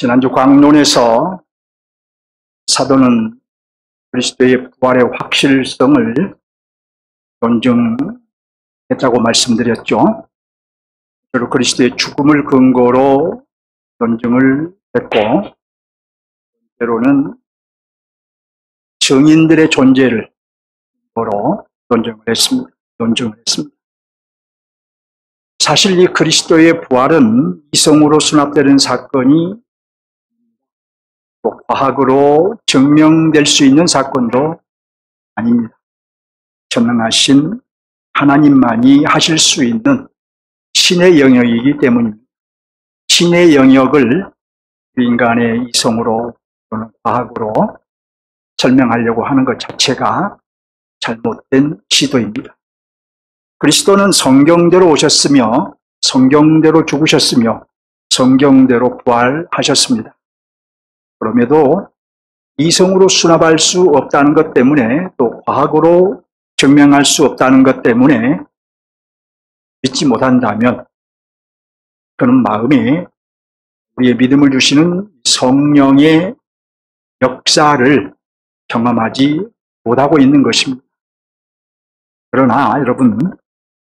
지난주 광론에서 사도는 그리스도의 부활의 확실성을 논증했다고 말씀드렸죠. 그리고 그리스도의 죽음을 근거로 논증을 했고, 때로는 증인들의 존재를 근거로 논증을 했습니다. 사실 이 그리스도의 부활은 이성으로 수납되는 사건이 또 과학으로 증명될 수 있는 사건도 아닙니다. 전능하신 하나님만이 하실 수 있는 신의 영역이기 때문입니다. 신의 영역을 인간의 이성으로 또는 과학으로 설명하려고 하는 것 자체가 잘못된 시도입니다. 그리스도는 성경대로 오셨으며 성경대로 죽으셨으며 성경대로 부활하셨습니다. 그럼에도 이성으로 수납할 수 없다는 것 때문에 또 과학으로 증명할 수 없다는 것 때문에 믿지 못한다면 그런 마음에 우리의 믿음을 주시는 성령의 역사를 경험하지 못하고 있는 것입니다. 그러나 여러분,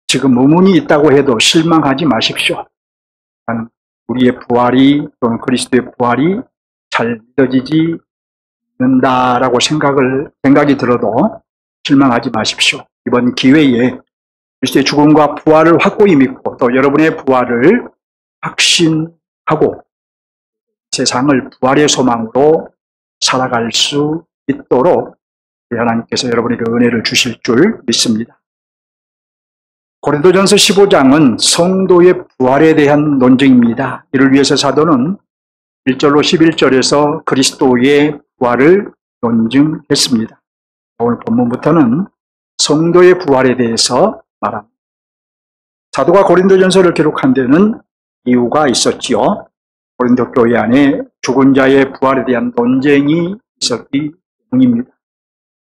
지금 의문이 있다고 해도 실망하지 마십시오. 우리의 부활이 또는 그리스도의 부활이 잘 믿어지지 않는다라고 생각이 들어도 실망하지 마십시오. 이번 기회에 그리스도의 죽음과 부활을 확고히 믿고 또 여러분의 부활을 확신하고 세상을 부활의 소망으로 살아갈 수 있도록 하나님께서 여러분에게 은혜를 주실 줄 믿습니다. 고린도전서 15장은 성도의 부활에 대한 논증입니다. 이를 위해서 사도는 1절로 11절에서 그리스도의 부활을 논증했습니다. 오늘 본문부터는 성도의 부활에 대해서 말합니다. 사도가 고린도전서를 기록한 데는 이유가 있었지요. 고린도 교회 안에 죽은 자의 부활에 대한 논쟁이 있었기 때문입니다.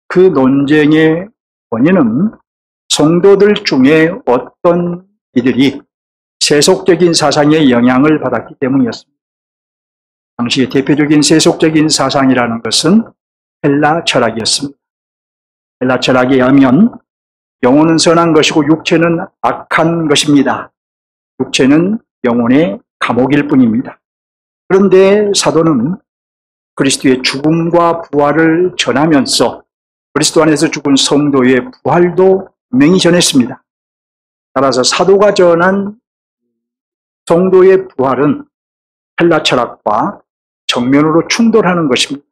그 논쟁의 원인은 성도들 중에 어떤 이들이 세속적인 사상의 영향을 받았기 때문이었습니다. 당시의 대표적인 세속적인 사상이라는 것은 헬라 철학이었습니다. 헬라 철학에 의하면 영혼은 선한 것이고 육체는 악한 것입니다. 육체는 영혼의 감옥일 뿐입니다. 그런데 사도는 그리스도의 죽음과 부활을 전하면서 그리스도 안에서 죽은 성도의 부활도 분명히 전했습니다. 따라서 사도가 전한 성도의 부활은 헬라 철학과 정면으로 충돌하는 것입니다.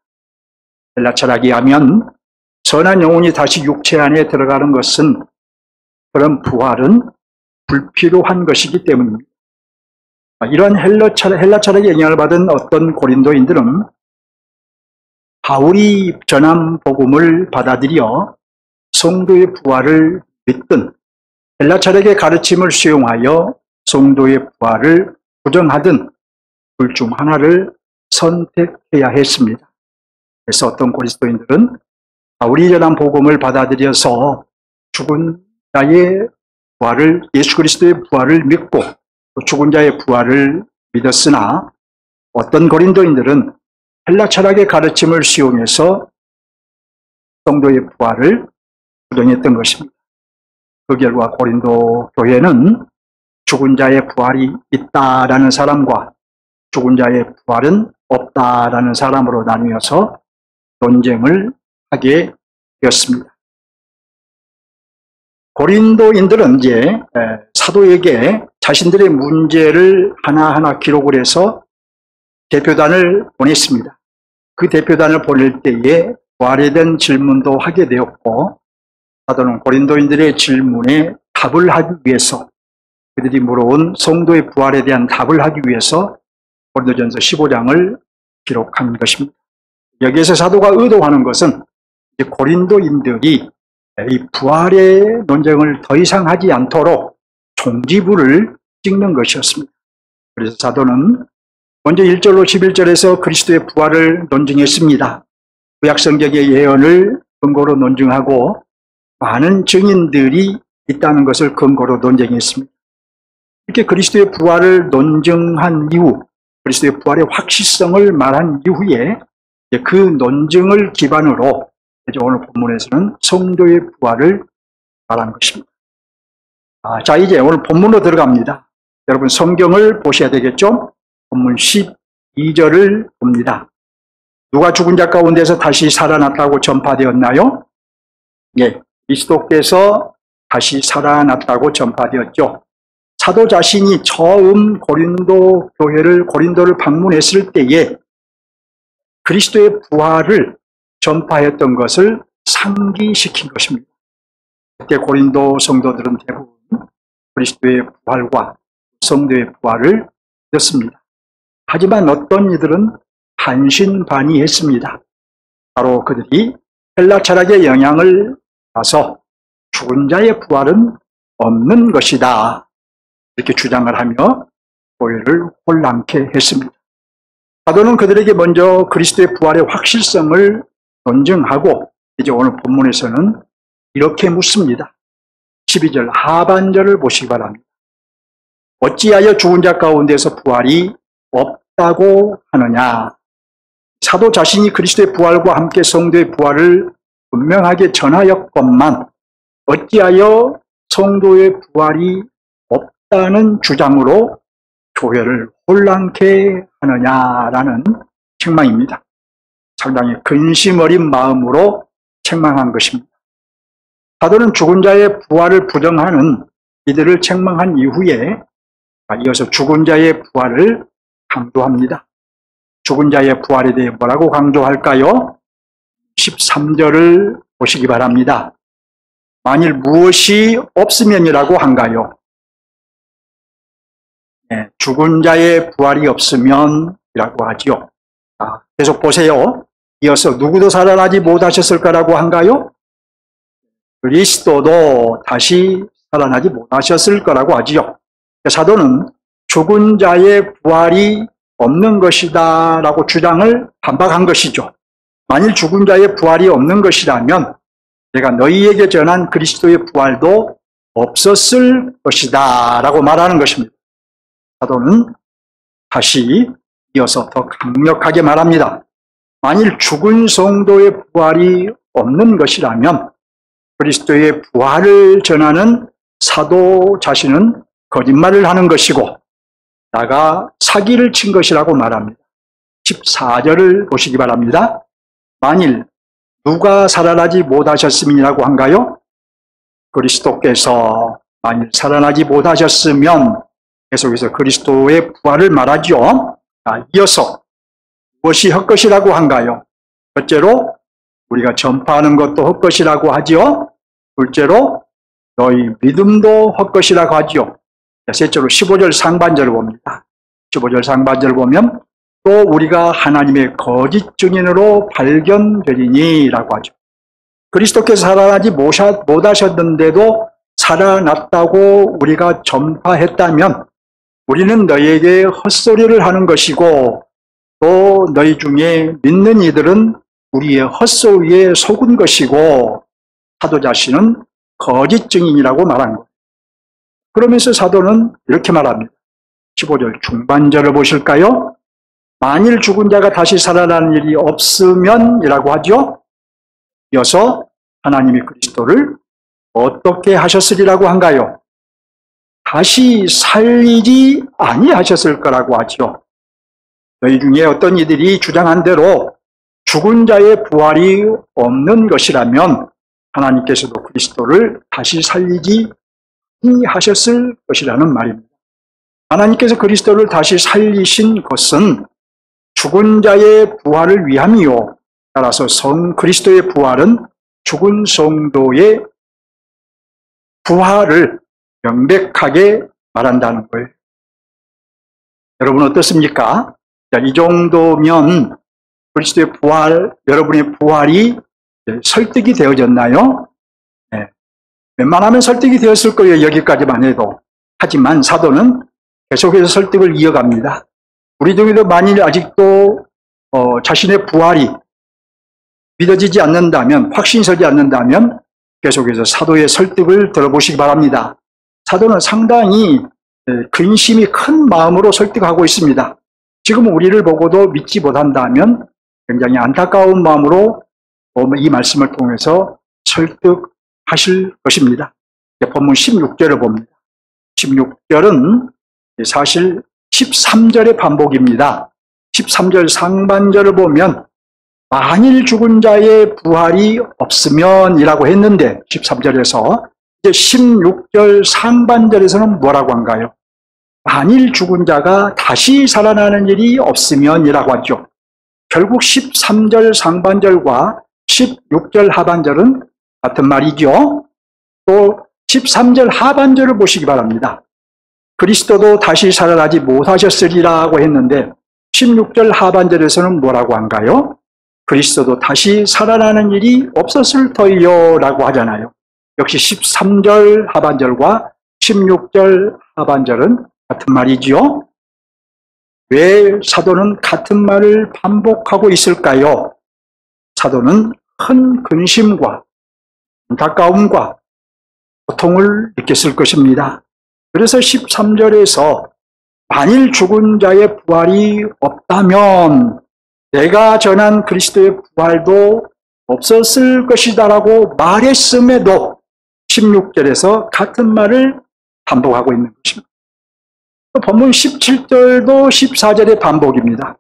헬라 철학에 의하면 선한 영혼이 다시 육체 안에 들어가는 것은 그런 부활은 불필요한 것이기 때문입니다. 이런 헬라 철학의 영향을 받은 어떤 고린도인들은 바울이 전한 복음을 받아들여 성도의 부활을 믿든 헬라 철학의 가르침을 수용하여 성도의 부활을 부정하든 둘 중 하나를 선택해야 했습니다. 그래서 어떤 그리스도인들은 바울이 전한 복음을 받아들여서 죽은 자의 부활을, 예수 그리스도의 부활을 믿고 또 죽은 자의 부활을 믿었으나 어떤 고린도인들은 헬라 철학의 가르침을 수용해서 성도의 부활을 부정했던 것입니다. 그 결과 고린도 교회는 죽은 자의 부활이 있다라는 사람과 죽은 자의 부활은 없다라는 사람으로 나뉘어서 논쟁을 하게 되었습니다. 고린도인들은 이제 사도에게 자신들의 문제를 하나하나 기록을 해서 대표단을 보냈습니다. 그 대표단을 보낼 때에 부활에 대한 질문도 하게 되었고, 사도는 고린도인들의 질문에 답을 하기 위해서, 그들이 물어온 성도의 부활에 대한 답을 하기 위해서 고린도전서 15장을 기록한 것입니다. 여기에서 사도가 의도하는 것은 고린도인들이 이 부활의 논쟁을 더 이상 하지 않도록 종지부를 찍는 것이었습니다. 그래서 사도는 먼저 1절로 11절에서 그리스도의 부활을 논증했습니다. 구약성경의 예언을 근거로 논증하고 많은 증인들이 있다는 것을 근거로 논쟁했습니다. 이렇게 그리스도의 부활을 논증한 이후 그리스도의 부활의 확실성을 말한 이후에 그 논증을 기반으로 이제 오늘 본문에서는 성도의 부활을 말한 것입니다. 자, 이제 오늘 본문으로 들어갑니다. 여러분 성경을 보셔야 되겠죠? 본문 12절을 봅니다. 누가 죽은 자 가운데서 다시 살아났다고 전파되었나요? 예, 그리스도께서 다시 살아났다고 전파되었죠. 사도 자신이 처음 고린도를 방문했을 때에 그리스도의 부활을 전파했던 것을 상기시킨 것입니다. 그때 고린도 성도들은 대부분 그리스도의 부활과 성도의 부활을 믿었습니다. 하지만 어떤 이들은 반신반의했습니다. 바로 그들이 헬라 철학의 영향을 받아서 죽은 자의 부활은 없는 것이다, 이렇게 주장을 하며 교회를 혼란케 했습니다. 사도는 그들에게 먼저 그리스도의 부활의 확실성을 논증하고 이제 오늘 본문에서는 이렇게 묻습니다. 12절 하반절을 보시기 바랍니다. 어찌하여 죽은 자 가운데서 부활이 없다고 하느냐. 사도 자신이 그리스도의 부활과 함께 성도의 부활을 분명하게 전하였건만 어찌하여 성도의 부활이 없다는 주장으로 교회를 혼란케 하느냐라는 책망입니다. 상당히 근심 어린 마음으로 책망한 것입니다. 사도는 죽은 자의 부활을 부정하는 이들을 책망한 이후에 이어서 죽은 자의 부활을 강조합니다. 죽은 자의 부활에 대해 뭐라고 강조할까요? 13절을 보시기 바랍니다. 만일 무엇이 없으면이라고 한가요? 네, 죽은 자의 부활이 없으면이라고 하지요. 계속 보세요. 이어서 누구도 살아나지 못하셨을 거라고 한가요? 그리스도도 다시 살아나지 못하셨을 거라고 하지요. 사도는 죽은 자의 부활이 없는 것이다 라고 주장을 반박한 것이죠. 만일 죽은 자의 부활이 없는 것이라면 내가 너희에게 전한 그리스도의 부활도 없었을 것이다 라고 말하는 것입니다. 사도는 다시 이어서 더 강력하게 말합니다. 만일 죽은 성도의 부활이 없는 것이라면 그리스도의 부활을 전하는 사도 자신은 거짓말을 하는 것이고 나가 사기를 친 것이라고 말합니다. 14절을 보시기 바랍니다. 만일 누가 살아나지 못하셨음이라고 한가요? 그리스도께서 만일 살아나지 못하셨으면 계속해서 그리스도의 부활을 말하죠. 이어서 무엇이 헛것이라고 한가요? 첫째로 우리가 전파하는 것도 헛것이라고 하지요. 둘째로 너희 믿음도 헛것이라고 하지요. 셋째로 15절 상반절을 봅니다. 15절 상반절을 보면 또 우리가 하나님의 거짓 증인으로 발견되리니 라고 하죠. 그리스도께서 살아나지 못하셨는데도 살아났다고 우리가 전파했다면 우리는 너희에게 헛소리를 하는 것이고 또 너희 중에 믿는 이들은 우리의 헛소리에 속은 것이고 사도 자신은 거짓 증인이라고 말한 거예요. 그러면서 사도는 이렇게 말합니다. 15절 중반절을 보실까요? 만일 죽은 자가 다시 살아나는 일이 없으면 이라고 하죠. 이어서 하나님이 그리스도를 어떻게 하셨으리라고 한가요? 다시 살리지 아니하셨을 거라고 하죠. 너희 중에 어떤 이들이 주장한 대로 죽은 자의 부활이 없는 것이라면 하나님께서도 그리스도를 다시 살리지 아니하셨을 것이라는 말입니다. 하나님께서 그리스도를 다시 살리신 것은 죽은 자의 부활을 위함이요. 따라서 그리스도의 부활은 죽은 성도의 부활을 명백하게 말한다는 거예요. 여러분 어떻습니까? 자, 이 정도면 그리스도의 부활, 여러분의 부활이 설득이 되어졌나요? 네. 웬만하면 설득이 되었을 거예요. 여기까지만 해도. 하지만 사도는 계속해서 설득을 이어갑니다. 우리 중에도 만일 아직도 자신의 부활이 믿어지지 않는다면, 확신이 서지 않는다면 계속해서 사도의 설득을 들어보시기 바랍니다. 사도는 상당히 근심이 큰 마음으로 설득하고 있습니다. 지금 우리를 보고도 믿지 못한다면 굉장히 안타까운 마음으로 이 말씀을 통해서 설득하실 것입니다. 본문 16절을 봅니다. 16절은 사실 13절의 반복입니다. 13절 상반절을 보면 만일 죽은 자의 부활이 없으면 이라고 했는데 13절에서 이제 16절 상반절에서는 뭐라고 한가요? 만일 죽은 자가 다시 살아나는 일이 없으면 이라고 하죠. 결국 13절 상반절과 16절 하반절은 같은 말이죠. 또 13절 하반절을 보시기 바랍니다. 그리스도도 다시 살아나지 못하셨으리라고 했는데 16절 하반절에서는 뭐라고 한가요? 그리스도도 다시 살아나는 일이 없었을 터이요 라고 하잖아요. 역시 13절 하반절과 16절 하반절은 같은 말이지요. 왜 사도는 같은 말을 반복하고 있을까요? 사도는 큰 근심과 안타까움과 고통을 느꼈을 것입니다. 그래서 13절에서 만일 죽은 자의 부활이 없다면 내가 전한 그리스도의 부활도 없었을 것이다라고 말했음에도 16절에서 같은 말을 반복하고 있는 것입니다. 또 본문 17절도 14절의 반복입니다.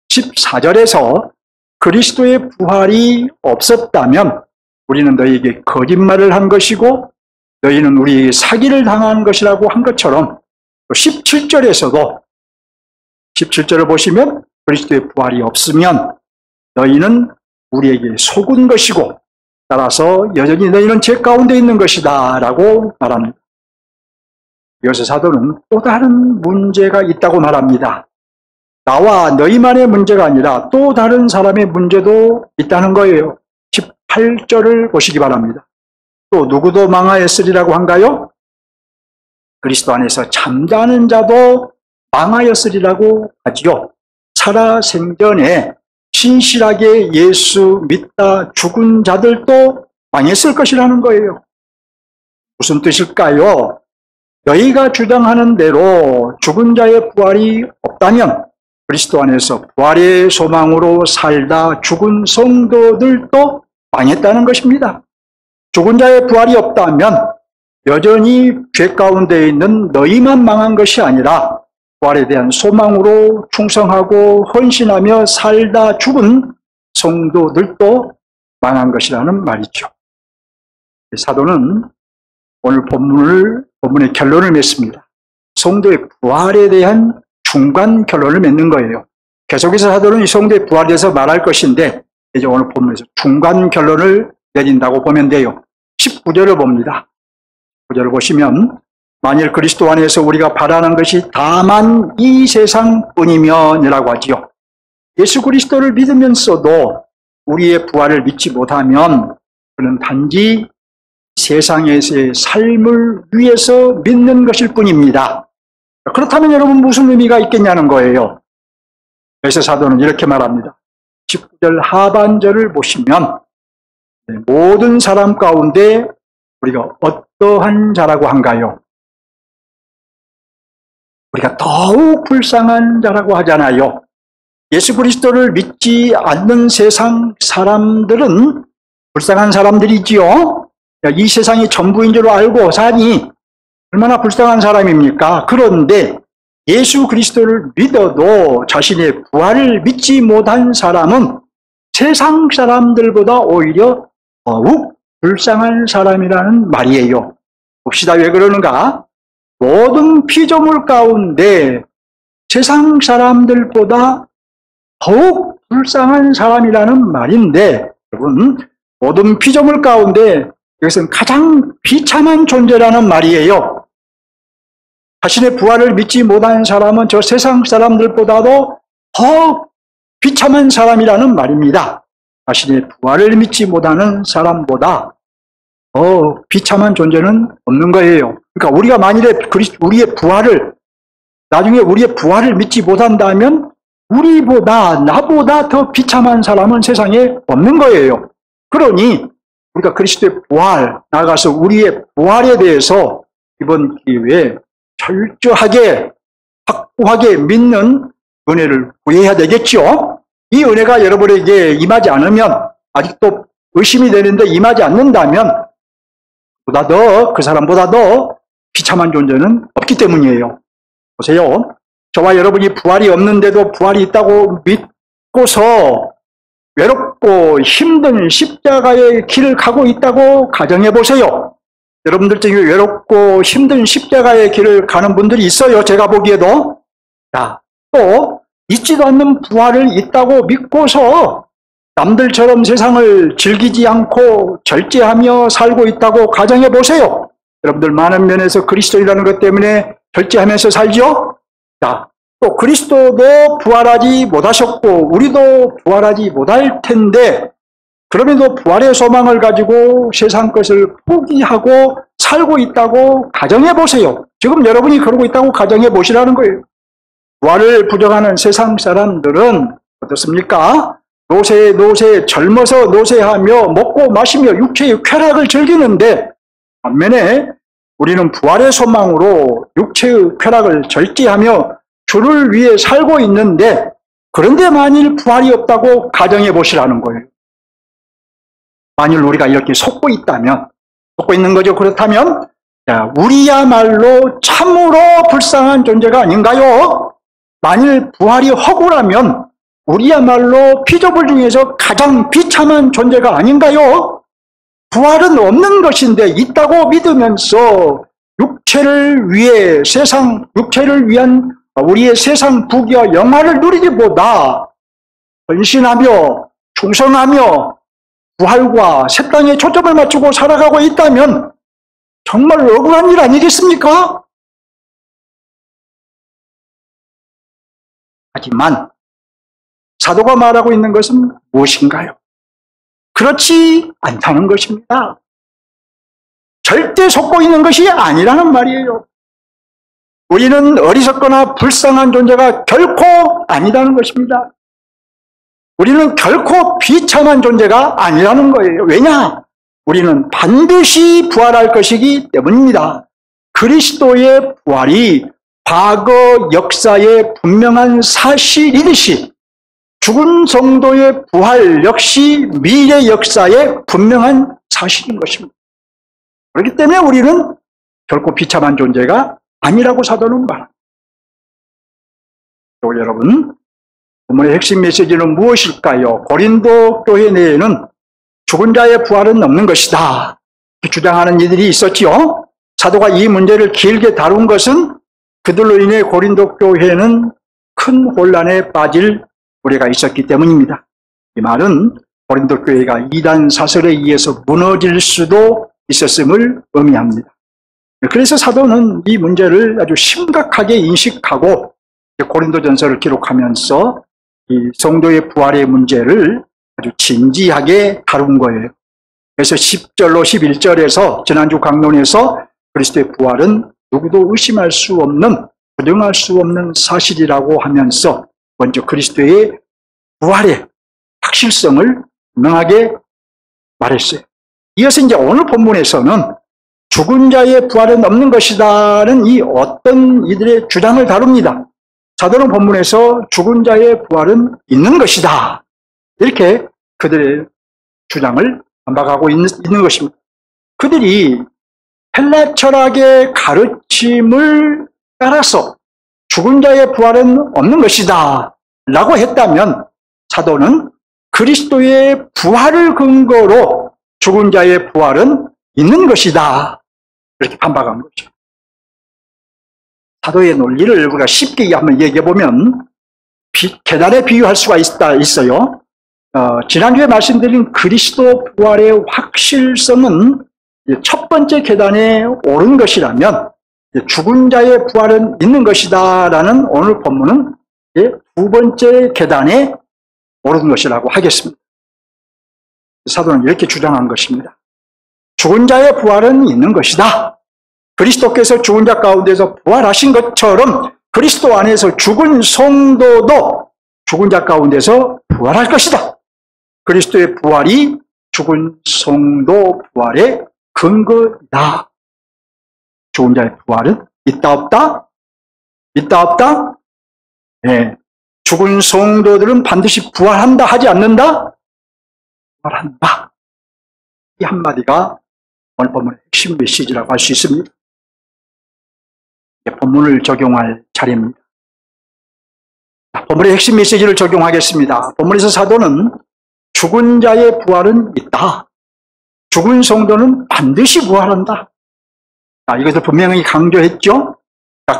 14절에서 그리스도의 부활이 없었다면 우리는 너희에게 거짓말을 한 것이고 너희는 우리에게 사기를 당한 것이라고 한 것처럼 또 17절에서도 17절을 보시면 그리스도의 부활이 없으면 너희는 우리에게 속은 것이고 따라서 여전히 너희는 죄 가운데 있는 것이다 라고 말합니다. 여기서 사도는 또 다른 문제가 있다고 말합니다. 나와 너희만의 문제가 아니라 또 다른 사람의 문제도 있다는 거예요. 18절을 보시기 바랍니다. 또 누구도 망하였으리라고 한가요? 그리스도 안에서 잠자는 자도 망하였으리라고 하지요. 살아생전에 신실하게 예수 믿다 죽은 자들도 망했을 것이라는 거예요. 무슨 뜻일까요? 너희가 주장하는 대로 죽은 자의 부활이 없다면 그리스도 안에서 부활의 소망으로 살다 죽은 성도들도 망했다는 것입니다. 죽은 자의 부활이 없다면 여전히 죄 가운데 있는 너희만 망한 것이 아니라 부활에 대한 소망으로 충성하고 헌신하며 살다 죽은 성도들도 망한 것이라는 말이죠. 사도는 오늘 본문의 결론을 맺습니다. 성도의 부활에 대한 중간 결론을 맺는 거예요. 계속해서 사도는 이 성도의 부활에 대해서 말할 것인데 이제 오늘 본문에서 중간 결론을 내린다고 보면 돼요. 19절을 봅니다. 19절을 보시면 만일 그리스도 안에서 우리가 바라는 것이 다만 이 세상뿐이면 이라고 하지요. 예수 그리스도를 믿으면서도 우리의 부활을 믿지 못하면 그는 단지 세상에서의 삶을 위해서 믿는 것일 뿐입니다. 그렇다면 여러분 무슨 의미가 있겠냐는 거예요. 그래서 사도는 이렇게 말합니다. 19절 하반절을 보시면 모든 사람 가운데 우리가 어떠한 자라고 한가요? 우리가 더욱 불쌍한 자라고 하잖아요. 예수 그리스도를 믿지 않는 세상 사람들은 불쌍한 사람들이지요. 이 세상이 전부인 줄 알고 사니 얼마나 불쌍한 사람입니까? 그런데 예수 그리스도를 믿어도 자신의 부활을 믿지 못한 사람은 세상 사람들보다 오히려 더욱 불쌍한 사람이라는 말이에요. 봅시다. 왜 그러는가? 모든 피조물 가운데 세상 사람들보다 더욱 불쌍한 사람이라는 말인데 여러분 모든 피조물 가운데 이것은 가장 비참한 존재라는 말이에요. 자신의 부활을 믿지 못한 사람은 저 세상 사람들보다도 더 비참한 사람이라는 말입니다. 자신의 부활을 믿지 못하는 사람보다 더 비참한 존재는 없는 거예요. 그러니까 우리가 만일에 우리의 부활을 나중에 우리의 부활을 믿지 못한다면 우리보다 나보다 더 비참한 사람은 세상에 없는 거예요. 그러니 우리가 그리스도의 부활, 나아가서 우리의 부활에 대해서 이번 기회에 철저하게 확고하게 믿는 은혜를 구해야 되겠죠. 이 은혜가 여러분에게 임하지 않으면, 아직도 의심이 되는데 임하지 않는다면 그 사람보다 더 비참한 존재는 없기 때문이에요. 보세요. 저와 여러분이 부활이 없는데도 부활이 있다고 믿고서 외롭고 힘든 십자가의 길을 가고 있다고 가정해 보세요. 여러분들 중에 외롭고 힘든 십자가의 길을 가는 분들이 있어요. 제가 보기에도. 자, 또 있지도 않는 부활을 있다고 믿고서 남들처럼 세상을 즐기지 않고 절제하며 살고 있다고 가정해 보세요. 여러분들 많은 면에서 그리스도인이라는 것 때문에 절제하면서 살죠? 자, 또 그리스도도 부활하지 못하셨고 우리도 부활하지 못할 텐데 그럼에도 부활의 소망을 가지고 세상 것을 포기하고 살고 있다고 가정해 보세요. 지금 여러분이 그러고 있다고 가정해 보시라는 거예요. 부활을 부정하는 세상 사람들은 어떻습니까? 노세 젊어서 노세하며 먹고 마시며 육체의 쾌락을 즐기는데 반면에 우리는 부활의 소망으로 육체의 쾌락을 절제하며 주를 위해 살고 있는데 그런데 만일 부활이 없다고 가정해 보시라는 거예요. 만일 우리가 이렇게 속고 있다면, 속고 있는 거죠. 그렇다면 자, 우리야말로 참으로 불쌍한 존재가 아닌가요? 만일 부활이 허구라면 우리야말로 피조물 중에서 가장 비참한 존재가 아닌가요? 부활은 없는 것인데 있다고 믿으면서 육체를 위한 우리의 세상 부귀와 영화를 누리기보다 헌신하며 충성하며 부활과 새 땅에 초점을 맞추고 살아가고 있다면 정말 억울한 일 아니겠습니까? 하지만 사도가 말하고 있는 것은 무엇인가요? 그렇지 않다는 것입니다. 절대 속고 있는 것이 아니라는 말이에요. 우리는 어리석거나 불쌍한 존재가 결코 아니라는 것입니다. 우리는 결코 비참한 존재가 아니라는 거예요. 왜냐? 우리는 반드시 부활할 것이기 때문입니다. 그리스도의 부활이 과거 역사의 분명한 사실이듯이 죽은 성도의 부활 역시 미래 역사의 분명한 사실인 것입니다. 그렇기 때문에 우리는 결코 비참한 존재가 아니라고 사도는 말합니다. 여러분, 본문의 핵심 메시지는 무엇일까요? 고린도 교회 내에는 죽은 자의 부활은 없는 것이다. 이렇게 주장하는 이들이 있었지요. 사도가 이 문제를 길게 다룬 것은 그들로 인해 고린도 교회는 큰 혼란에 빠질 우려가 있었기 때문입니다. 이 말은 고린도 교회가 이단 사설에 의해서 무너질 수도 있었음을 의미합니다. 그래서 사도는 이 문제를 아주 심각하게 인식하고 고린도전서를 기록하면서 이 성도의 부활의 문제를 아주 진지하게 다룬 거예요. 그래서 10절로 11절에서 지난주 강론에서 그리스도의 부활은 누구도 의심할 수 없는, 부정할 수 없는 사실이라고 하면서 먼저 그리스도의 부활의 확실성을 분명하게 말했어요. 이어서 이제 오늘 본문에서는 죽은 자의 부활은 없는 것이다는 이 어떤 이들의 주장을 다룹니다. 사도는 본문에서 죽은 자의 부활은 있는 것이다. 이렇게 그들의 주장을 반박하고 있는 것입니다. 그들이 헬라 철학의 가르침을 따라서 죽은 자의 부활은 없는 것이다 라고 했다면 사도는 그리스도의 부활을 근거로 죽은 자의 부활은 있는 것이다 이렇게 반박한 거죠. 사도의 논리를 우리가 쉽게 한번 얘기해보면 계단에 비유할 수가 있어요. 지난주에 말씀드린 그리스도 부활의 확실성은 첫 번째 계단에 오른 것이라면 죽은 자의 부활은 있는 것이다 라는 오늘 본문은 두 번째 계단에 오른 것이라고 하겠습니다. 사도는 이렇게 주장한 것입니다. 죽은 자의 부활은 있는 것이다. 그리스도께서 죽은 자 가운데서 부활하신 것처럼 그리스도 안에서 죽은 성도도 죽은 자 가운데서 부활할 것이다. 그리스도의 부활이 죽은 성도 부활의 근거다. 죽은 자의 부활은 있다 없다? 있다 없다? 네. 죽은 성도들은 반드시 부활한다 하지 않는다? 부활한다. 이 한마디가 오늘 본문의 핵심 메시지라고 할 수 있습니다. 본문을 적용할 차례입니다. 본문의 핵심 메시지를 적용하겠습니다. 본문에서 사도는 죽은 자의 부활은 있다. 죽은 성도는 반드시 부활한다. 이것을 분명히 강조했죠.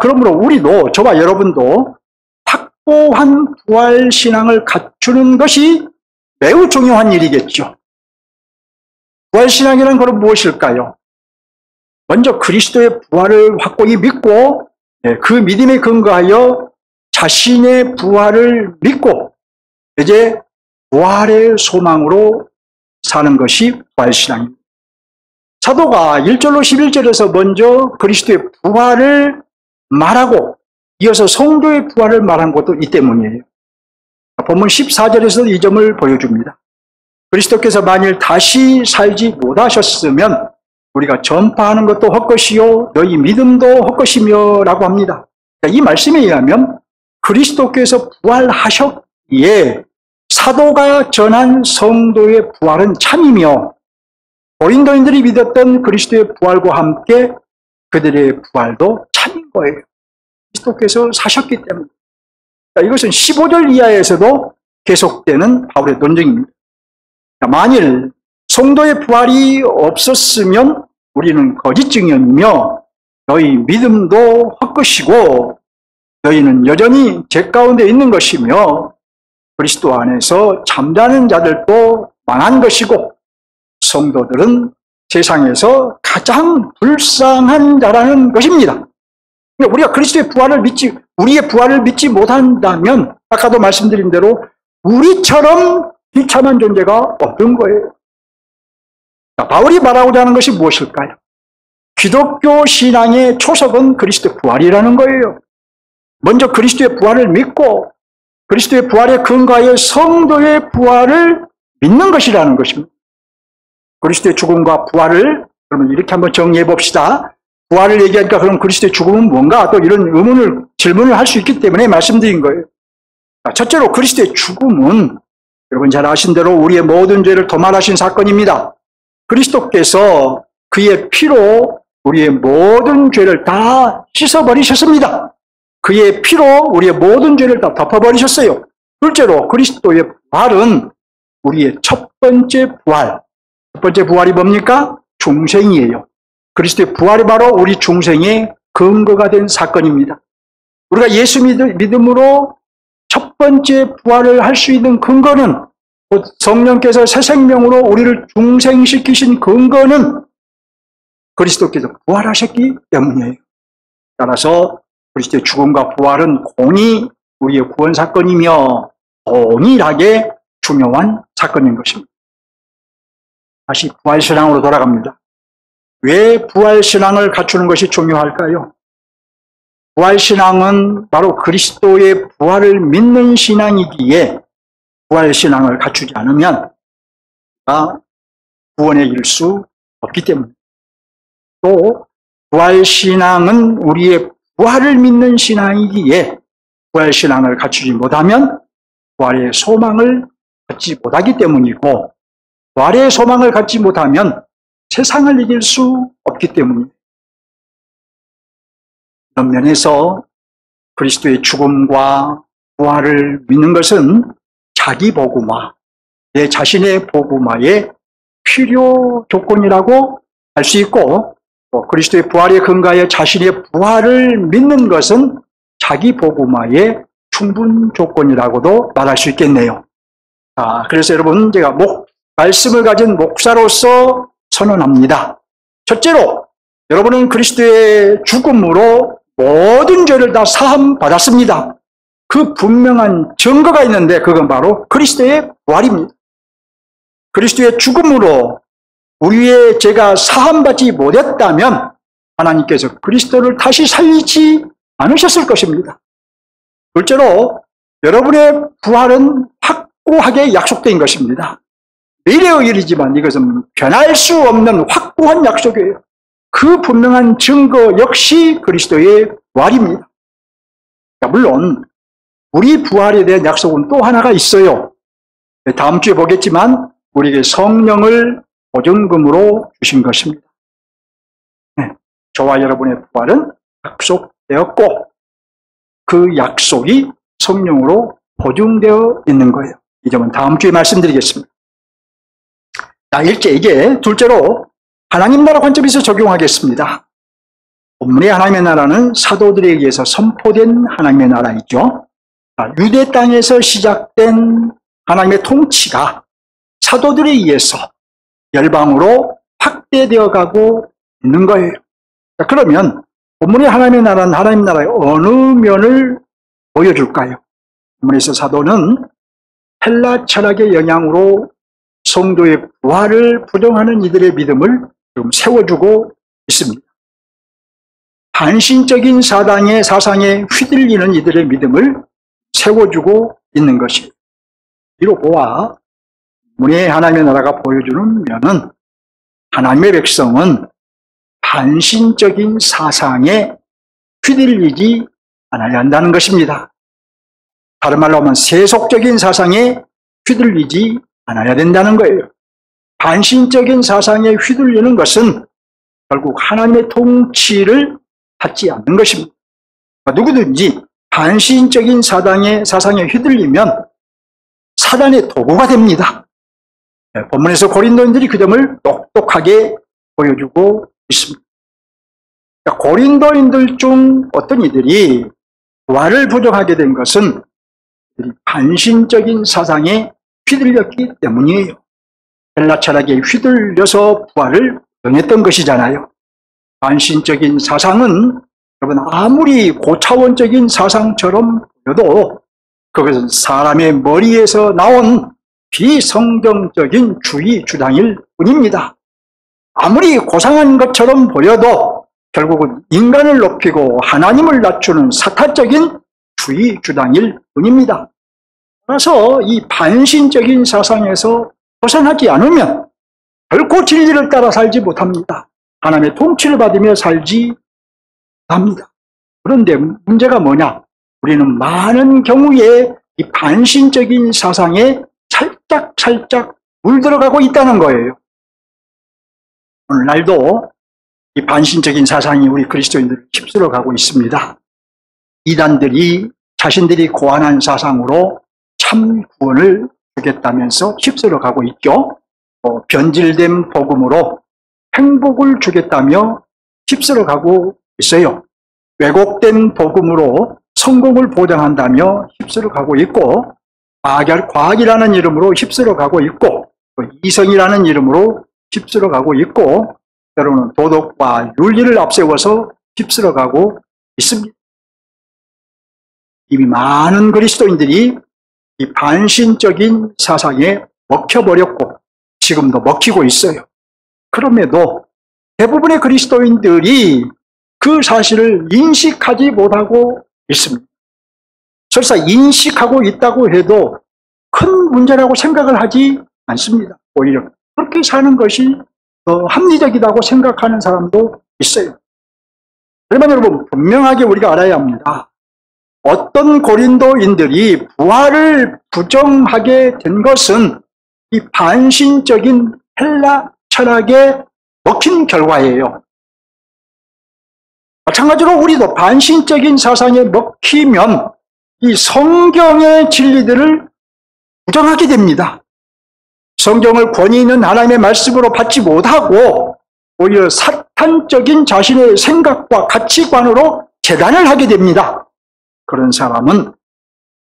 그러므로 우리도, 저와 여러분도 확고한 부활 신앙을 갖추는 것이 매우 중요한 일이겠죠. 부활 신앙이란 그럼 무엇일까요? 먼저 그리스도의 부활을 확고히 믿고 그 믿음에 근거하여 자신의 부활을 믿고 이제 부활의 소망으로 사는 것이 부활 신앙입니다. 사도가 1절로 11절에서 먼저 그리스도의 부활을 말하고 이어서 성도의 부활을 말한 것도 이 때문이에요. 본문 14절에서 이 점을 보여줍니다. 그리스도께서 만일 다시 살지 못하셨으면 우리가 전파하는 것도 헛것이요 너희 믿음도 헛것이며 라고 합니다. 이 말씀에 의하면 그리스도께서 부활하셨기에 사도가 전한 성도의 부활은 참이며 고린도인들이 믿었던 그리스도의 부활과 함께 그들의 부활도 참인 거예요. 그리스도께서 사셨기 때문에. 이것은 15절 이하에서도 계속되는 바울의 논쟁입니다. 만일 성도의 부활이 없었으면 우리는 거짓 증언이며 너희 믿음도 헛것이고 너희는 여전히 죄 가운데 있는 것이며 그리스도 안에서 잠자는 자들도 망한 것이고 성도들은 세상에서 가장 불쌍한 자라는 것입니다. 우리가 그리스도의 부활을 우리의 부활을 믿지 못한다면 아까도 말씀드린 대로 우리처럼 비참한 존재가 없는 거예요. 바울이 말하고자 하는 것이 무엇일까요? 기독교 신앙의 초석은 그리스도의 부활이라는 거예요. 먼저 그리스도의 부활을 믿고 그리스도의 부활에 근거하여 성도의 부활을 믿는 것이라는 것입니다. 그리스도의 죽음과 부활을 그러면 이렇게 한번 정리해 봅시다. 부활을 얘기하니까 그럼 그리스도의 죽음은 뭔가? 또 이런 질문을 할 수 있기 때문에 말씀드린 거예요. 첫째로 그리스도의 죽음은 여러분 잘 아신 대로 우리의 모든 죄를 도말하신 사건입니다. 그리스도께서 그의 피로 우리의 모든 죄를 다 씻어버리셨습니다. 그의 피로 우리의 모든 죄를 다 덮어버리셨어요. 둘째로 그리스도의 부활은 우리의 첫 번째 부활. 첫 번째 부활이 뭡니까? 중생이에요. 그리스도의 부활이 바로 우리 중생의 근거가 된 사건입니다. 우리가 예수 믿음으로 첫 번째 부활을 할 수 있는 근거는 곧 성령께서 새 생명으로 우리를 중생시키신 근거는 그리스도께서 부활하셨기 때문이에요. 따라서 그리스도의 죽음과 부활은 공히 우리의 구원 사건이며 동일하게 중요한 사건인 것입니다. 다시 부활신앙으로 돌아갑니다. 왜 부활신앙을 갖추는 것이 중요할까요? 부활신앙은 바로 그리스도의 부활을 믿는 신앙이기에 부활신앙을 갖추지 않으면 구원에 이를 수 없기 때문입니다. 또 부활신앙은 우리의 부활을 믿는 신앙이기에 부활신앙을 갖추지 못하면 부활의 소망을 갖지 못하기 때문이고 부활의 소망을 갖지 못하면 세상을 이길 수 없기 때문입니다. 이런 면에서 그리스도의 죽음과 부활을 믿는 것은 자기 복음화, 내 자신의 복음화의 필요 조건이라고 할 수 있고 그리스도의 부활에 근거하여 자신의 부활을 믿는 것은 자기 복음화의 충분 조건이라고도 말할 수 있겠네요. 그래서 여러분 제가 말씀을 가진 목사로서 선언합니다. 첫째로 여러분은 그리스도의 죽음으로 모든 죄를 다 사함 받았습니다. 그 분명한 증거가 있는데 그건 바로 그리스도의 부활입니다. 그리스도의 죽음으로 우리의 죄가 사함받지 못했다면 하나님께서 그리스도를 다시 살리지 않으셨을 것입니다. 둘째로 여러분의 부활은 확고하게 약속된 것입니다. 미래의 일이지만 이것은 변할 수 없는 확고한 약속이에요. 그 분명한 증거 역시 그리스도의 부활입니다. 물론 우리 부활에 대한 약속은 또 하나가 있어요. 다음 주에 보겠지만 우리에게 성령을 보증금으로 주신 것입니다. 네, 저와 여러분의 부활은 약속되었고 그 약속이 성령으로 보증되어 있는 거예요. 이 점은 다음 주에 말씀드리겠습니다. 자, 이제 둘째로 하나님 나라 관점에서 적용하겠습니다. 본문의 하나님의 나라는 사도들에 의해서 선포된 하나님의 나라이죠. 유대 땅에서 시작된 하나님의 통치가 사도들에 의해서 열방으로 확대되어 가고 있는 거예요. 자, 그러면 본문의 하나님의 나라는 하나님 나라의 어느 면을 보여줄까요? 본문에서 사도는 헬라 철학의 영향으로 성도의 부활을 부정하는 이들의 믿음을 좀 세워주고 있습니다. 반신적인 사상에 휘둘리는 이들의 믿음을 세워주고 있는 것이에요. 이로 보아 문의 하나님의 나라가 보여주는 면은 하나님의 백성은 반신적인 사상에 휘둘리지 않아야 한다는 것입니다. 다른 말로 하면 세속적인 사상에 휘둘리지 않아야 된다는 거예요. 반신적인 사상에 휘둘리는 것은 결국 하나님의 통치를 받지 않는 것입니다. 누구든지 반신적인 사상에 휘둘리면 사단의 도구가 됩니다. 본문에서 고린도인들이 그 점을 똑똑하게 보여주고 있습니다. 고린도인들 중 어떤 이들이 부활을 부정하게 된 것은 반신적인 사상에 휘둘렸기 때문이에요. 헬라 철학에 휘둘려서 부활을 부정했던 것이잖아요. 반신적인 사상은 여러분 아무리 고차원적인 사상처럼 보여도 그것은 사람의 머리에서 나온 비성경적인 주의 주장일 뿐입니다. 아무리 고상한 것처럼 보여도 결국은 인간을 높이고 하나님을 낮추는 사탄적인 주의 주장일 뿐입니다. 따라서 이 반신적인 사상에서 벗어나지 않으면 결코 진리를 따라 살지 못합니다. 하나님의 통치를 받으며 살지 못합니다. 그런데 문제가 뭐냐? 우리는 많은 경우에 이 반신적인 사상에 살짝 물들어가고 있다는 거예요. 오늘날도 이 반신적인 사상이 우리 그리스도인들을 휩쓸어가고 있습니다. 이단들이 자신들이 고안한 사상으로 참 구원을 주겠다면서 휩쓸어가고 있죠. 변질된 복음으로 행복을 주겠다며 휩쓸어가고 있어요. 왜곡된 복음으로 성공을 보장한다며 휩쓸어가고 있고, 과학이라는 이름으로 휩쓸어가고 있고, 이성이라는 이름으로 휩쓸어가고 있고, 때로는 도덕과 윤리를 앞세워서 휩쓸어가고 있습니다. 이미 많은 그리스도인들이 이 반신적인 사상에 먹혀버렸고 지금도 먹히고 있어요. 그럼에도 대부분의 그리스도인들이 그 사실을 인식하지 못하고 있습니다. 설사 인식하고 있다고 해도 큰 문제라고 생각을 하지 않습니다. 오히려 그렇게 사는 것이 더 합리적이라고 생각하는 사람도 있어요. 그러면 여러분 분명하게 우리가 알아야 합니다. 어떤 고린도인들이 부활을 부정하게 된 것은 이 반신적인 헬라 철학에 먹힌 결과예요. 마찬가지로 우리도 반신적인 사상에 먹히면 이 성경의 진리들을 부정하게 됩니다. 성경을 권위 있는 하나님의 말씀으로 받지 못하고 오히려 사탄적인 자신의 생각과 가치관으로 재단을 하게 됩니다. 그런 사람은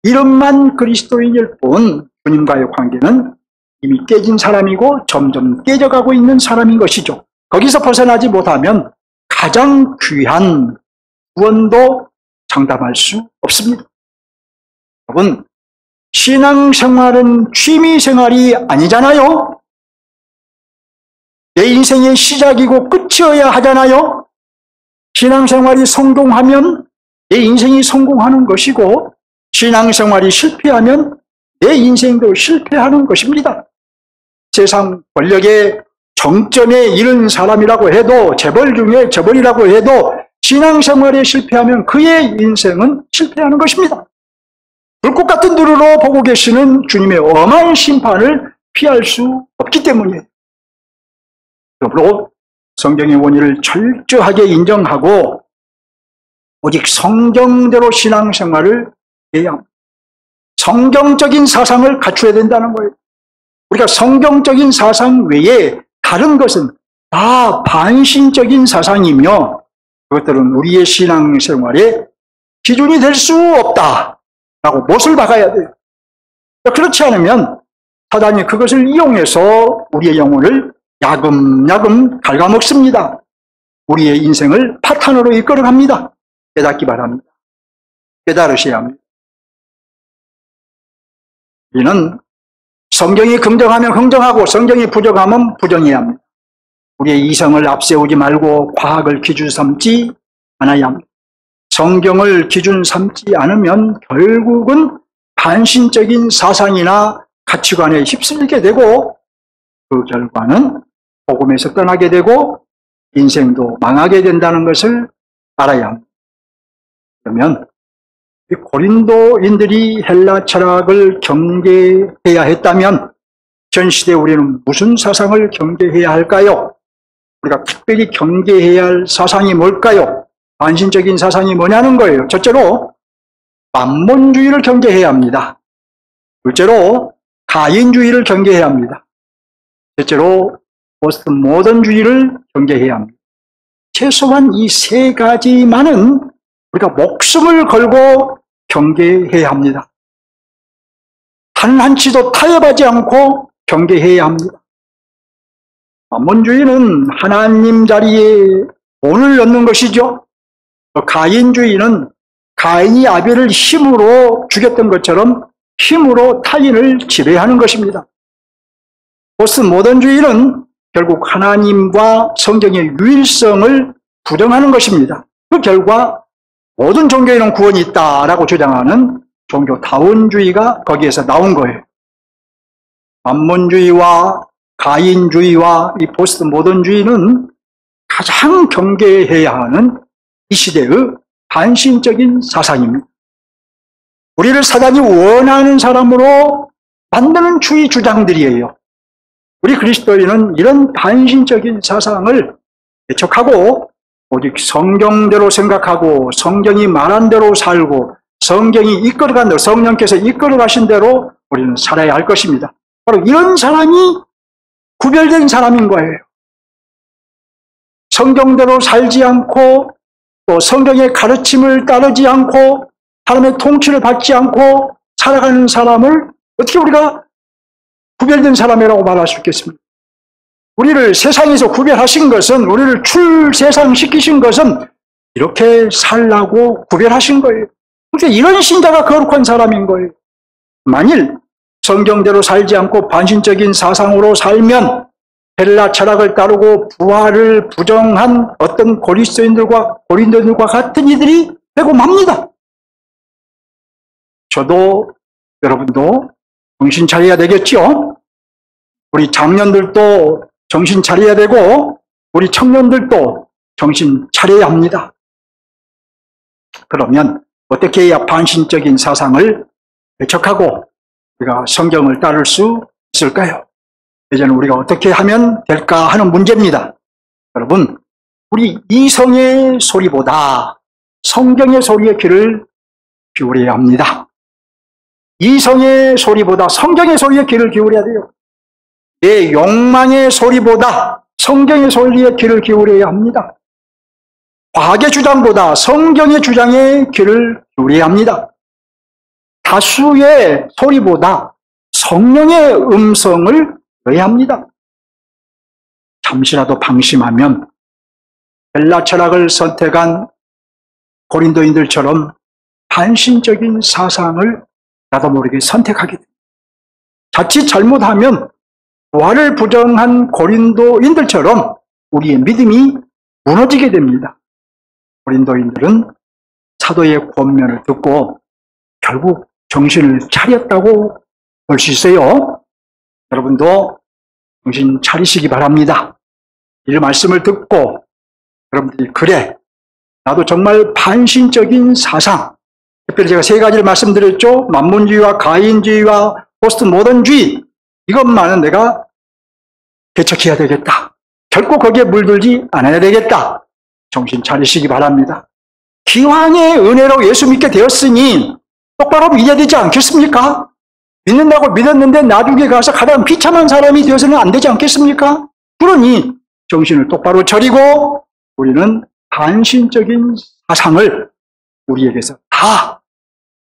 이름만 그리스도인일 뿐 주님과의 관계는 이미 깨진 사람이고 점점 깨져가고 있는 사람인 것이죠. 거기서 벗어나지 못하면 가장 귀한 구원도 장담할 수 없습니다. 여러분, 신앙생활은 취미생활이 아니잖아요. 내 인생의 시작이고 끝이어야 하잖아요. 신앙생활이 성공하면 내 인생이 성공하는 것이고 신앙생활이 실패하면 내 인생도 실패하는 것입니다. 세상 권력의 정점에 이른 사람이라고 해도 재벌 중에 재벌이라고 해도 신앙생활에 실패하면 그의 인생은 실패하는 것입니다. 불꽃 같은 눈으로 보고 계시는 주님의 엄한 심판을 피할 수 없기 때문이에요. 그러므로 성경의 원리를 철저하게 인정하고 오직 성경대로 신앙생활을 해야 합니다. 성경적인 사상을 갖춰야 된다는 거예요. 우리가 성경적인 사상 외에 다른 것은 다 반신적인 사상이며 그것들은 우리의 신앙생활의 기준이 될 수 없다라고 못을 박아야 돼요. 그렇지 않으면 사단이 그것을 이용해서 우리의 영혼을 야금야금 갉아먹습니다. 우리의 인생을 파탄으로 이끌어갑니다. 깨닫기 바랍니다. 깨달으셔야 합니다. 우리는 성경이 긍정하면 긍정하고 성경이 부정하면 부정해야 합니다. 우리의 이성을 앞세우지 말고 과학을 기준 삼지 않아야 합니다. 성경을 기준 삼지 않으면 결국은 반신적인 사상이나 가치관에 휩쓸리게 되고 그 결과는 복음에서 떠나게 되고 인생도 망하게 된다는 것을 알아야 합니다. 그러면 고린도인들이 헬라 철학을 경계해야 했다면 전 시대 우리는 무슨 사상을 경계해야 할까요? 우리가 특별히 경계해야 할 사상이 뭘까요? 반신적인 사상이 뭐냐는 거예요. 첫째로 만몬주의를 경계해야 합니다. 둘째로 가인주의를 경계해야 합니다. 셋째로 포스트 모던주의를 경계해야 합니다. 최소한 이 세 가지만은 우리가 목숨을 걸고 경계해야 합니다. 단 한치도 타협하지 않고 경계해야 합니다. 만몬주의는 하나님 자리에 본을 넣는 것이죠. 가인주의는 가인이 아벨을 힘으로 죽였던 것처럼 힘으로 타인을 지배하는 것입니다. 포스트 모던주의는 결국 하나님과 성경의 유일성을 부정하는 것입니다. 그 결과 모든 종교에는 구원이 있다라고 주장하는 종교다원주의가 거기에서 나온 거예요. 만몬주의와 가인주의와 이 포스트 모던주의는 가장 경계해야 하는 이 시대의 반신적인 사상입니다. 우리를 사단이 원하는 사람으로 만드는 주의 주장들이에요. 우리 그리스도인은 이런 반신적인 사상을 배척하고 오직 성경대로 생각하고 성경이 말한 대로 살고 성경이 이끌어간 대로 성령께서 이끌어가신 대로 우리는 살아야 할 것입니다. 바로 이런 사람이 구별된 사람인 거예요. 성경대로 살지 않고 또 성경의 가르침을 따르지 않고 사람의 통치를 받지 않고 살아가는 사람을 어떻게 우리가 구별된 사람이라고 말할 수 있겠습니까? 우리를 세상에서 구별하신 것은, 우리를 출세상시키신 것은 이렇게 살라고 구별하신 거예요. 그러니까 이런 신자가 거룩한 사람인 거예요. 만일 성경대로 살지 않고 반신적인 사상으로 살면 헬라 철학을 따르고 부활을 부정한 어떤 고린도인들과 같은 이들이 되고 맙니다. 저도 여러분도 정신 차려야 되겠죠? 우리 장년들도 정신 차려야 되고 우리 청년들도 정신 차려야 합니다. 그러면 어떻게 해야 반신적인 사상을 배척하고 우리가 성경을 따를 수 있을까요? 이제는 우리가 어떻게 하면 될까 하는 문제입니다. 여러분, 우리 이성의 소리보다 성경의 소리에 귀를 기울여야 합니다. 이성의 소리보다 성경의 소리에 귀를 기울여야 돼요. 내 욕망의 소리보다 성경의 소리에 귀를 기울여야 합니다. 과학의 주장보다 성경의 주장에 귀를 기울여야 합니다. 다수의 소리보다 성령의 음성을 들어야 합니다. 잠시라도 방심하면 헬라 철학을 선택한 고린도인들처럼 반신적인 사상을 나도 모르게 선택하게 됩니다. 자칫 잘못하면 부활을 부정한 고린도인들처럼 우리의 믿음이 무너지게 됩니다. 고린도인들은 사도의 권면을 듣고 결국 정신을 차렸다고 볼 수 있어요. 여러분도 정신 차리시기 바랍니다. 이 말씀을 듣고 여러분들이 그래, 나도 정말 반신적인 사상, 특별히 제가 세 가지를 말씀드렸죠. 만문주의와 가인주의와 포스트 모던주의. 이것만은 내가 개척해야 되겠다. 결코 거기에 물들지 않아야 되겠다. 정신 차리시기 바랍니다. 기왕의 은혜로 예수 믿게 되었으니 똑바로 믿어야 되지 않겠습니까? 믿는다고 믿었는데 나중에 가서 가장 비참한 사람이 되어서는 안 되지 않겠습니까? 그러니 정신을 똑바로 차리고 우리는 반신적인 사상을 우리에게서 다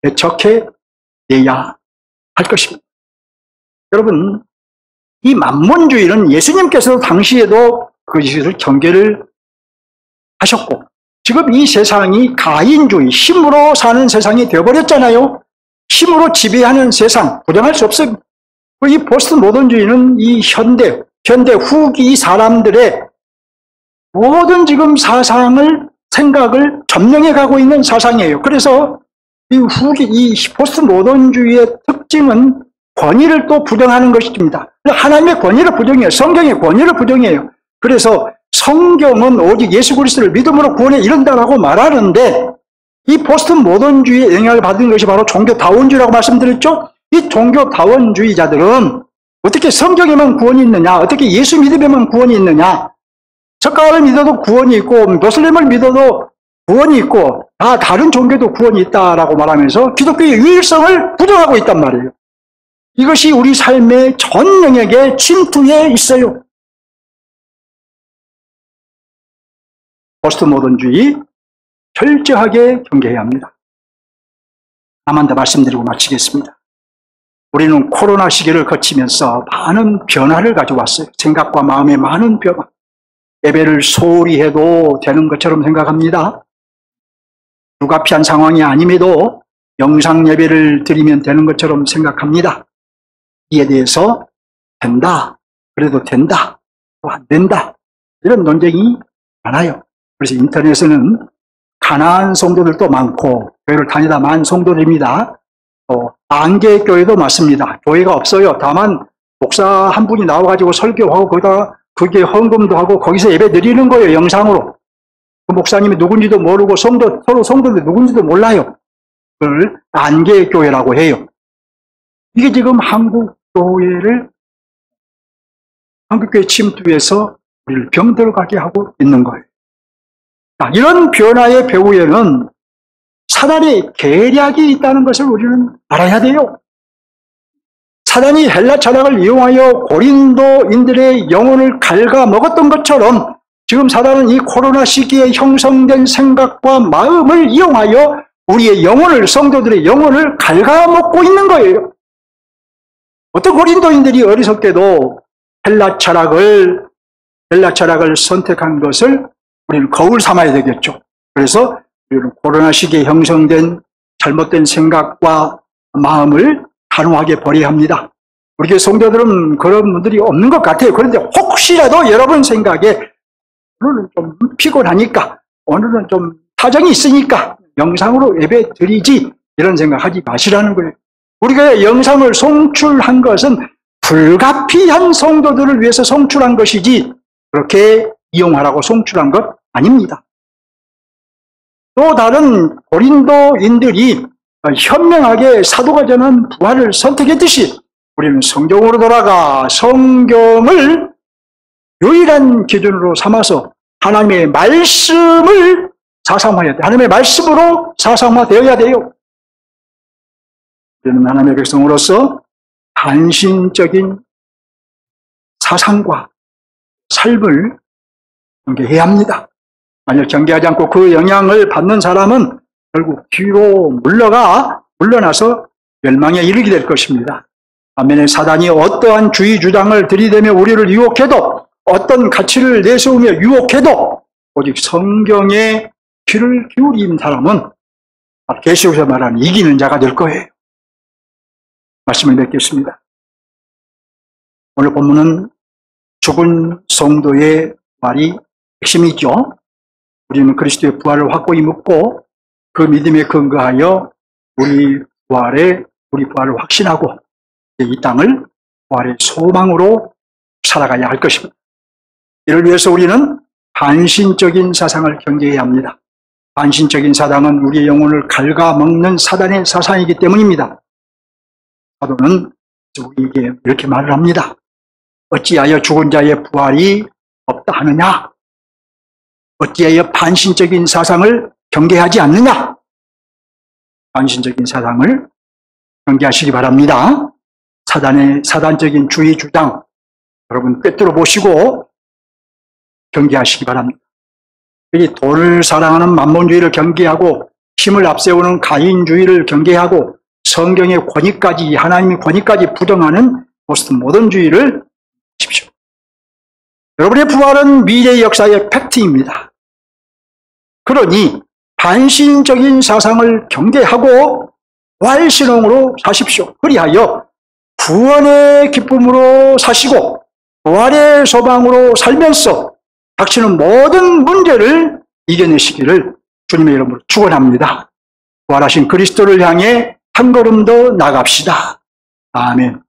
개척해내야 할 것입니다. 여러분, 이 만문주의는 예수님께서도 당시에도 그것을 경계를 하셨고, 지금 이 세상이 가인주의, 힘으로 사는 세상이 되어버렸잖아요. 힘으로 지배하는 세상, 부정할 수 없습니다. 이 포스트 모던주의는 이 현대 후기 사람들의 모든 지금 사상을, 생각을 점령해 가고 있는 사상이에요. 그래서 이 포스트 모던주의의 특징은 권위를 또 부정하는 것입니다. 하나님의 권위를 부정해요. 성경의 권위를 부정해요. 그래서 성경은 오직 예수 그리스도를 믿음으로 구원에 이른다라고 말하는데, 이 포스트 모던주의의 영향을 받은 것이 바로 종교다원주의라고 말씀드렸죠? 이 종교다원주의자들은 어떻게 성경에만 구원이 있느냐, 어떻게 예수 믿음에만 구원이 있느냐, 석가를 믿어도 구원이 있고 모슬림을 믿어도 구원이 있고 다 다른 종교도 구원이 있다라고 말하면서 기독교의 유일성을 부정하고 있단 말이에요. 이것이 우리 삶의 전 영역에 침투해 있어요. 포스트 모던주의 철저하게 경계해야 합니다. 하나만 더 말씀드리고 마치겠습니다. 우리는 코로나 시기를 거치면서 많은 변화를 가져왔어요. 생각과 마음의 많은 변화. 예배를 소홀히 해도 되는 것처럼 생각합니다. 불가피한 상황이 아님에도 영상 예배를 드리면 되는 것처럼 생각합니다. 이에 대해서 된다, 그래도 된다, 또 안 된다, 이런 논쟁이 많아요. 그래서 인터넷에는 가난한 성도들도 많고 교회를 다니다 만 성도들입니다. 또 안개교회도 많습니다. 교회가 없어요. 다만 목사 한 분이 나와가지고 설교하고 거기다 그게 헌금도 하고 거기서 예배 드리는 거예요. 영상으로. 그 목사님이 누군지도 모르고 서로 성도들 누군지도 몰라요. 그걸 안개교회라고 해요. 이게 지금 한국교회 침투해서 우리를 병들어가게 하고 있는 거예요. 이런 변화의 배후에는 사단의 계략이 있다는 것을 우리는 알아야 돼요. 사단이 헬라 철학을 이용하여 고린도인들의 영혼을 갉아먹었던 것처럼 지금 사단은 이 코로나 시기에 형성된 생각과 마음을 이용하여 우리의 영혼을, 성도들의 영혼을 갉아먹고 있는 거예요. 어떤 고린도인들이 어리석게도 헬라 철학을 선택한 것을 우리는 거울 삼아야 되겠죠. 그래서 우리는 코로나 시기에 형성된 잘못된 생각과 마음을 단호하게 버려야 합니다. 우리 교회 성도들은 그런 분들이 없는 것 같아요. 그런데 혹시라도 여러분 생각에 오늘은 좀 피곤하니까, 오늘은 좀 사정이 있으니까 영상으로 예배 드리지, 이런 생각하지 마시라는 거예요. 우리가 영상을 송출한 것은 불가피한 성도들을 위해서 송출한 것이지 그렇게 이용하라고 송출한 것 아닙니다. 또 다른 고린도인들이 현명하게 사도가 전한 부활을 선택했듯이 우리는 성경으로 돌아가 성경을 유일한 기준으로 삼아서 하나님의 말씀을 사상화해야 돼요. 하나님의 말씀으로 사상화되어야 돼요. 우리는 하나님의 백성으로서 단신적인 사상과 삶을 경계해야 합니다. 만약 경계하지 않고 그 영향을 받는 사람은 결국 뒤로 물러나서 멸망에 이르게 될 것입니다. 반면에 사단이 어떠한 주의 주장을 들이대며 우리를 유혹해도, 어떤 가치를 내세우며 유혹해도 오직 성경에 귀를 기울인 사람은 계시록에서 말하는 이기는 자가 될 거예요. 말씀을 맺겠습니다. 오늘 본문은 죽은 성도의 말이 핵심이죠. 우리는 그리스도의 부활을 확고히 믿고 그 믿음에 근거하여 우리 부활을 확신하고 이 땅을 부활의 소망으로 살아가야 할 것입니다. 이를 위해서 우리는 반신적인 사상을 경계해야 합니다. 반신적인 사상은 우리의 영혼을 갉아먹는 사단의 사상이기 때문입니다. 사도는 우리에게 이렇게 말을 합니다. 어찌하여 죽은 자의 부활이 없다 하느냐? 어찌하여 반신적인 사상을 경계하지 않느냐? 반신적인 사상을 경계하시기 바랍니다. 사단의 사단적인 주의 주장 여러분 꿰뚫어 보시고 경계하시기 바랍니다. 이 돈을 사랑하는 만몬주의를 경계하고 힘을 앞세우는 가인주의를 경계하고 성경의 권위까지 하나님의 권위까지 부정하는 포스트 모던주의를 하십시오. 여러분의 부활은 미래의 역사의 팩트입니다. 그러니 반신적인 사상을 경계하고 부활신앙으로 사십시오. 그리하여 구원의 기쁨으로 사시고 부활의 소망으로 살면서 닥치는 모든 문제를 이겨내시기를 주님의 이름으로 축원합니다. 부활하신 그리스도를 향해 한 걸음 더 나갑시다. 아멘.